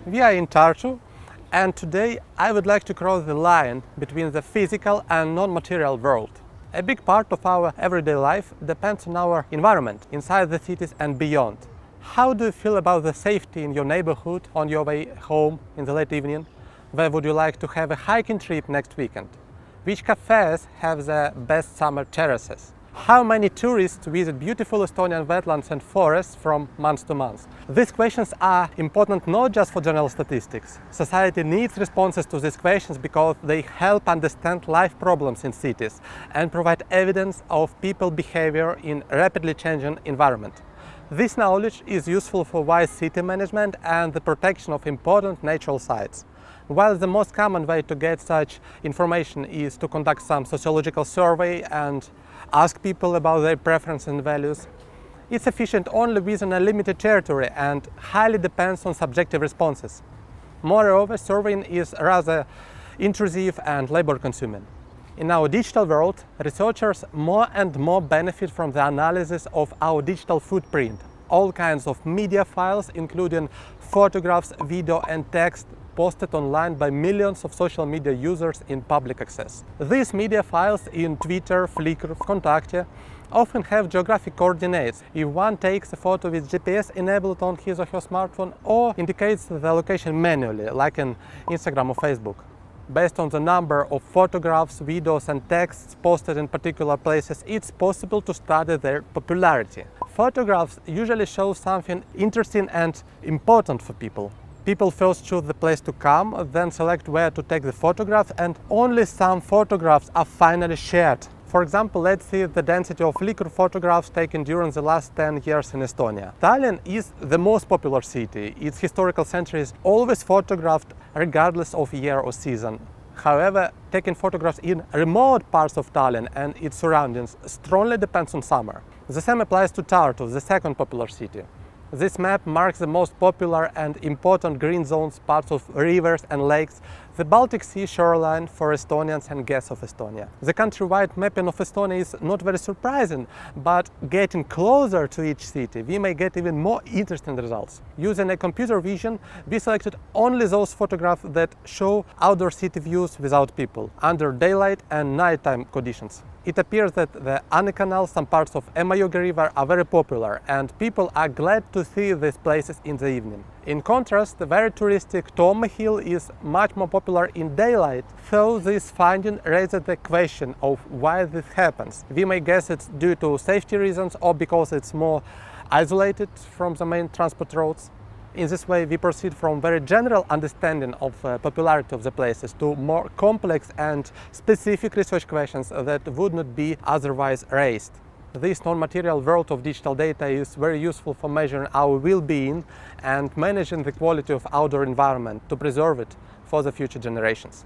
We are in Tartu, and today I would like to cross the line between the physical and non-material world. A big part of our everyday life depends on our environment, inside the cities and beyond. How do you feel about the safety in your neighborhood on your way home in the late evening? Where would you like to have a hiking trip next weekend? Which cafes have the best summer terraces? How many tourists visit beautiful Estonian wetlands and forests from month to month? These questions are important not just for general statistics. Society needs responses to these questions because they help understand life problems in cities and provide evidence of people behavior in a rapidly changing environment. This knowledge is useful for wise city management and the protection of important natural sites. While the most common way to get such information is to conduct some sociological survey and ask people about their preferences and values, it's efficient only within a limited territory and highly depends on subjective responses. Moreover, surveying is rather intrusive and labor-consuming. In our digital world, researchers more and more benefit from the analysis of our digital footprint. All kinds of media files, including photographs, video and text, posted online by millions of social media users in public access. These media files in Twitter, Flickr, Kontakte often have geographic coordinates if one takes a photo with GPS enabled on his or her smartphone or indicates the location manually, like in Instagram or Facebook. Based on the number of photographs, videos and texts posted in particular places, it's possible to study their popularity. Photographs usually show something interesting and important for people. People first choose the place to come, then select where to take the photograph, and only some photographs are finally shared. For example, let's see the density of Flickr photographs taken during the last 10 years in Estonia. Tallinn is the most popular city. Its historical center is always photographed regardless of year or season. However, taking photographs in remote parts of Tallinn and its surroundings strongly depends on summer. The same applies to Tartu, the second popular city. This map marks the most popular and important green zones, parts of rivers and lakes, the Baltic Sea shoreline for Estonians and guests of Estonia. The countrywide mapping of Estonia is not very surprising, but getting closer to each city, we may get even more interesting results. Using a computer vision, we selected only those photographs that show outdoor city views without people, under daylight and nighttime conditions. It appears that the Anne Canal, some parts of Emajõgi River are very popular and people are glad to see these places in the evening. In contrast, the very touristic Toome Hill is much more popular in daylight, so this finding raises the question of why this happens. We may guess it's due to safety reasons or because it's more isolated from the main transport roads. In this way, we proceed from very general understanding of popularity of the places to more complex and specific research questions that would not be otherwise raised. This non-material world of digital data is very useful for measuring our well-being and managing the quality of outdoor environment to preserve it for the future generations.